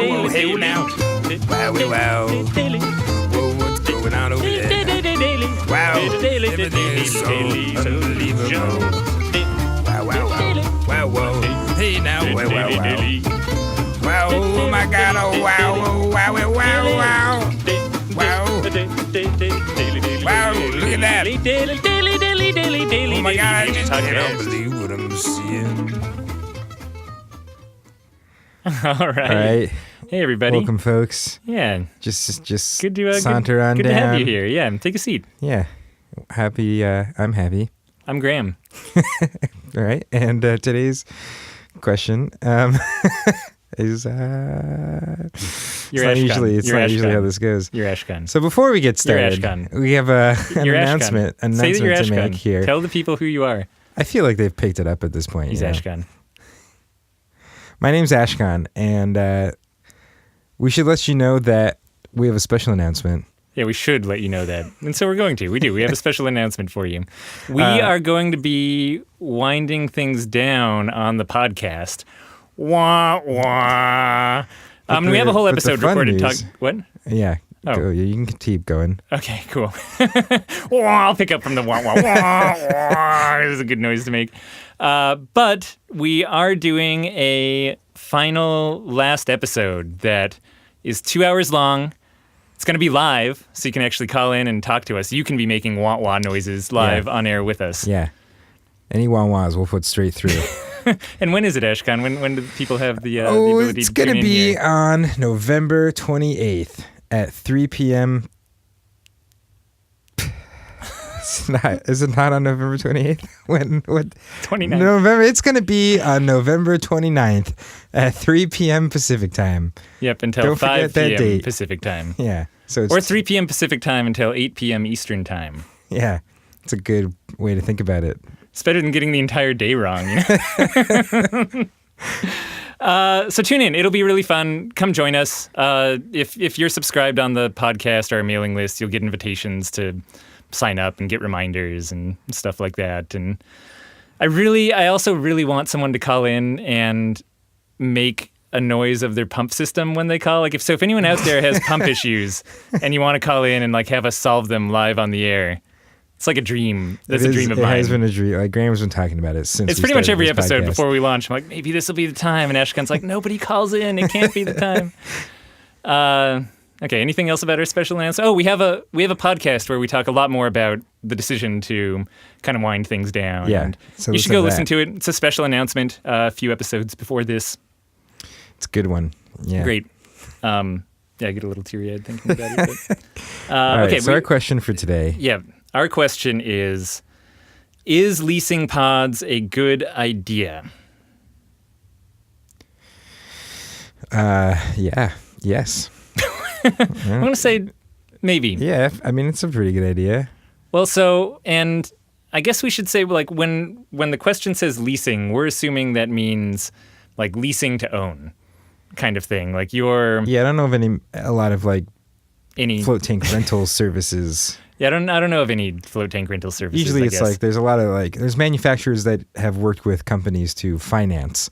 wow, hey now. Wowie, wow. Whoa, what's going on over there? Wow, everything is so unbelievable. Wow, wow, wow. Wow, whoa. Hey now, wow, wow, wow. Wow, oh my God, oh wow, oh wow, wow, wow. Wow. Wow, look at that. Oh my God, I just can't believe what I'm seeing. All right. Hey, everybody. Welcome, folks. Yeah. Just good to, saunter on good down. Good to have you here. Yeah, take a seat. Yeah. Happy. I'm happy. I'm Graham. All right. And today's question is You're Ashkahn. It's not usually how this goes. You're Ashkahn. So before we get started, we have an announcement Say that you're to Ashkahn. make here. Tell the people who you are. I feel like they've picked it up at this point. He's Ashkahn. My name's Ashkahn, and we should let you know that we have a special announcement. Yeah, we should let you know that. And so we're going to. We do. We have a special announcement for you. We are going to be winding things down on the podcast. Wah, wah. We have a whole episode recorded. What? Yeah. Oh. Go, you can keep going. Okay, cool. I'll pick up from the wah, wah, wah, wah. This is a good noise to make. But we are doing a final last episode that is 2 hours long. It's going to be live, so you can actually call in and talk to us. You can be making wah-wah noises live on air with us. Yeah. Any wah-wahs we'll put straight through. And when is it, Ashkahn? When do people have the ability to it's going to be here? on November 28th at 3 p.m. Is it not on November 28th? What? 29th. November. It's going to be on November 29th at 3 p.m. Pacific time. Yep, until Don't 5 forget that p.m. date. Pacific time. Yeah. So it's or 3 p.m. Pacific time until 8 p.m. Eastern time. Yeah. It's a good way to think about it. It's better than getting the entire day wrong, you know? So tune in. It'll be really fun. Come join us. If you're subscribed on the podcast or our mailing list, you'll get invitations to sign up and get reminders and stuff like that. And I also really want someone to call in and make a noise of their pump system when they call. If anyone out there has pump issues and you want to call in and have us solve them live on the air, it's like a dream. That's a dream of mine. It has been a dream. Like Graham's been talking about it since. It's pretty much every episode before we launch. I'm like, maybe this will be the time. And Ashkahn's like, nobody calls in. It can't be the time. Okay. Anything else about our special announcement? Oh, we have a podcast where we talk a lot more about the decision to kind of wind things down. Yeah. And so you should go listen to it. It's a special announcement. A few episodes before this. It's a good one. Yeah. Great. Yeah, I get a little teary-eyed thinking about it. But, all right, okay. So our question for today. Yeah. Our question is leasing pods a good idea? Yeah. Yes. I'm going to say maybe. Yeah. I mean, it's a pretty good idea. Well, and I guess we should say, when the question says leasing, we're assuming that means leasing to own kind of thing. Yeah, I don't know of a lot of any float tank rental services. Yeah, I don't know of any float tank rental services. Usually it's there's a lot of there's manufacturers that have worked with companies to finance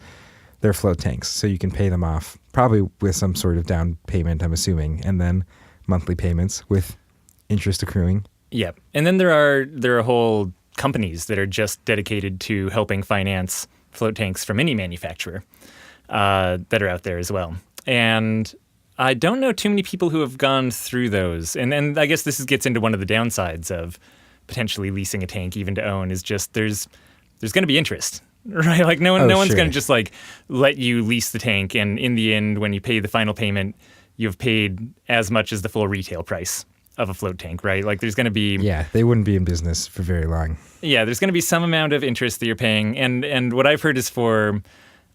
their float tanks, so you can pay them off, probably with some sort of down payment, I'm assuming, and then monthly payments with interest accruing. Yep. And then there are whole companies that are just dedicated to helping finance float tanks from any manufacturer that are out there as well. And I don't know too many people who have gone through those. And I guess this gets into one of the downsides of potentially leasing a tank even to own is just there's going to be interest, right? No one's sure. going to just let you lease the tank. And in the end, when you pay the final payment, you've paid as much as the full retail price of a float tank, right? There's going to be... Yeah, they wouldn't be in business for very long. Yeah, there's going to be some amount of interest that you're paying. And what I've heard is for...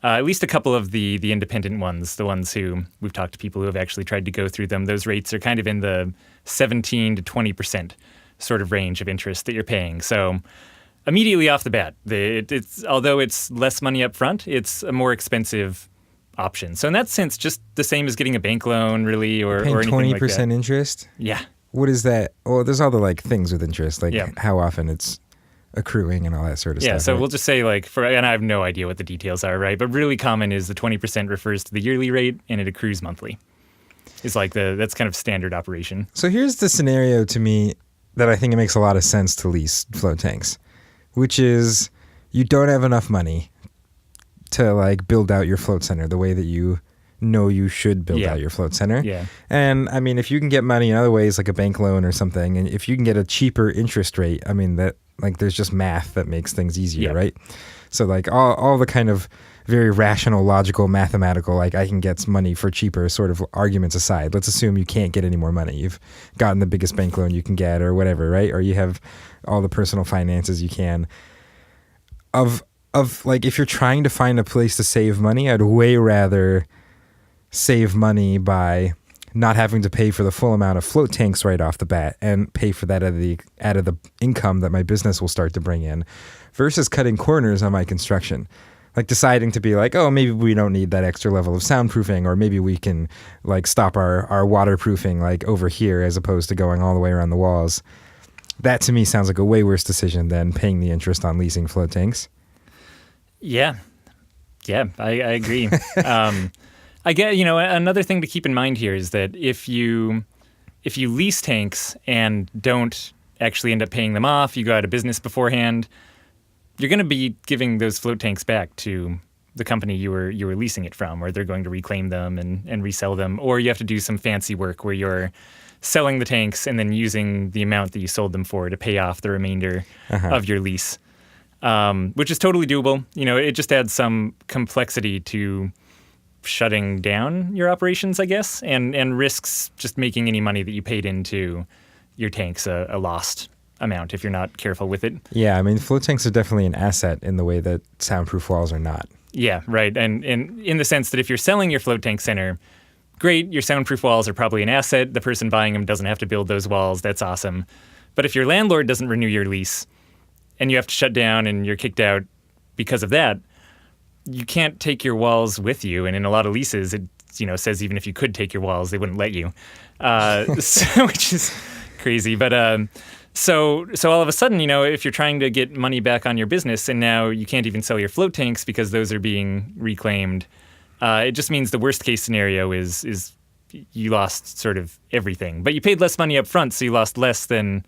at least a couple of the independent ones, the ones who we've talked to people who have actually tried to go through them, those rates are kind of in the 17 to 20% sort of range of interest that you're paying. So immediately off the bat, although it's less money up front, it's a more expensive option. So in that sense, just the same as getting a bank loan, really, or anything 20% like that. interest? Yeah. What is that? Well, there's all the things with interest, Yeah. how often it's accruing and all that sort of Yeah, stuff. so right? we'll just say and I have no idea what the details are, right? But really common is the 20% refers to the yearly rate and it accrues monthly. It's that's kind of standard operation. So here's the scenario to me that I think it makes a lot of sense to lease float tanks, which is you don't have enough money to like build out your float center the way that you know you should build out your float center. Yeah. And I mean, if you can get money in other ways, like a bank loan or something, and if you can get a cheaper interest rate, I mean, that like there's just math that makes things easier, right? So like all the kind of very rational, logical, mathematical, like I can get money for cheaper sort of arguments aside. Let's assume you can't get any more money. You've gotten the biggest bank loan you can get or whatever, right? Or you have all the personal finances you can. Of like, if you're trying to find a place to save money, I'd way rather save money by not having to pay for the full amount of float tanks right off the bat and pay for that out of the income that my business will start to bring in versus cutting corners on my construction. Like deciding to be like, oh, maybe we don't need that extra level of soundproofing, or maybe we can like stop our waterproofing like over here as opposed to going all the way around the walls. That to me sounds like a way worse decision than paying the interest on leasing float tanks. Yeah, I agree. I get, another thing to keep in mind here is that if you lease tanks and don't actually end up paying them off, you go out of business beforehand, you're going to be giving those float tanks back to the company you were leasing it from, or they're going to reclaim them and resell them, or you have to do some fancy work where you're selling the tanks and then using the amount that you sold them for to pay off the remainder of your lease, which is totally doable. It just adds some complexity to shutting down your operations, I guess, and risks just making any money that you paid into your tanks a lost amount if you're not careful with it. Yeah, I mean, float tanks are definitely an asset in the way that soundproof walls are not. Yeah, right. And in the sense that if you're selling your float tank center, great, your soundproof walls are probably an asset. The person buying them doesn't have to build those walls. That's awesome. But if your landlord doesn't renew your lease and you have to shut down and you're kicked out because of that, you can't take your walls with you. And in a lot of leases, it says even if you could take your walls, they wouldn't let you, which is crazy. But so all of a sudden, if you're trying to get money back on your business and now you can't even sell your float tanks because those are being reclaimed, it just means the worst case scenario is you lost sort of everything. But you paid less money up front, so you lost less than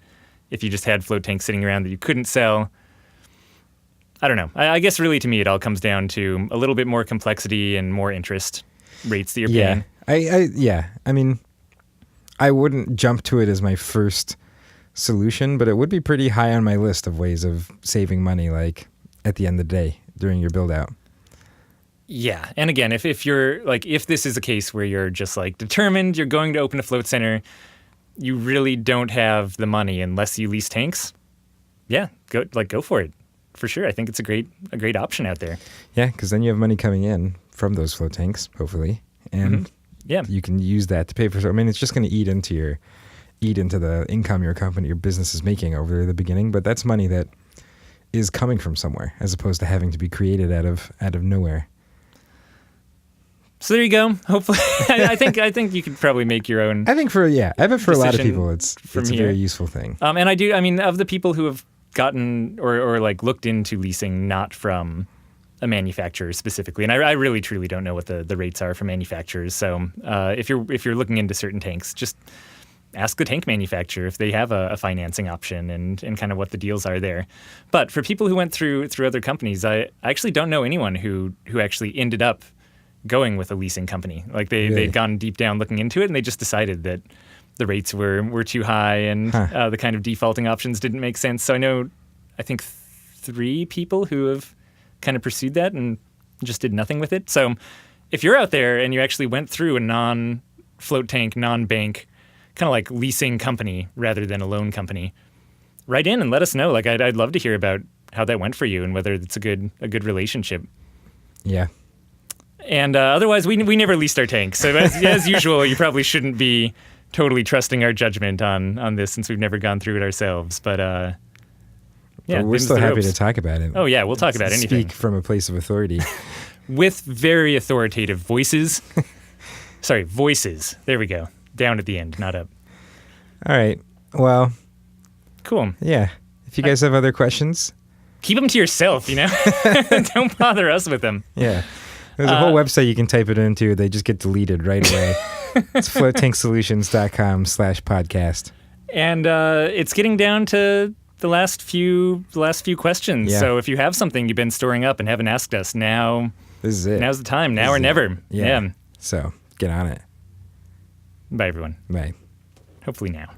if you just had float tanks sitting around that you couldn't sell. I don't know. I guess really to me it all comes down to a little bit more complexity and more interest rates that you're paying. I mean, I wouldn't jump to it as my first solution, but it would be pretty high on my list of ways of saving money, like at the end of the day during your build out. Yeah. And again, if you're like, if this is a case where you're just like determined you're going to open a float center, you really don't have the money unless you lease tanks. Yeah, go for it. For sure. I think it's a great option out there. Yeah, because then you have money coming in from those float tanks, hopefully. And you can use that to pay for. I mean, it's just going to eat into the income your business is making over the beginning. But that's money that is coming from somewhere as opposed to having to be created out of nowhere. So there you go. Hopefully, I think you could probably make your own. I bet for a lot of people, it's a very useful thing. And I mean, of the people who have gotten or like looked into leasing not from a manufacturer specifically, and I really truly don't know what the rates are for manufacturers. So if you're looking into certain tanks, just ask the tank manufacturer if they have a financing option and kind of what the deals are there. But for people who went through other companies, I actually don't know anyone who actually ended up going with a leasing company. Like they'd gone deep down looking into it and they just decided that the rates were too high and the kind of defaulting options didn't make sense. So I think 3 people who have kind of pursued that and just did nothing with it. So if you're out there and you actually went through a non-float tank, non-bank, kind of like leasing company rather than a loan company, write in and let us know. Like I'd love to hear about how that went for you and whether it's a good relationship. Yeah. And otherwise, we never leased our tanks. So as usual, you probably shouldn't be totally trusting our judgment on this since we've never gone through it ourselves. But but we're still happy to talk about it. Oh yeah, we'll talk about anything. Speak from a place of authority. With very authoritative voices. Sorry, voices. There we go. Down at the end, not up. All right. Well. Cool. Yeah. If you guys have other questions, keep them to yourself, Don't bother us with them. yeah. There's a whole website you can type it into. They just get deleted right away. It's floatanksolutions.com/podcast. And it's getting down to the last few questions. Yeah. So if you have something you've been storing up and haven't asked us, now This is it. now's the time. Now or never. Yeah. So get on it. Bye, everyone. Bye. Hopefully now.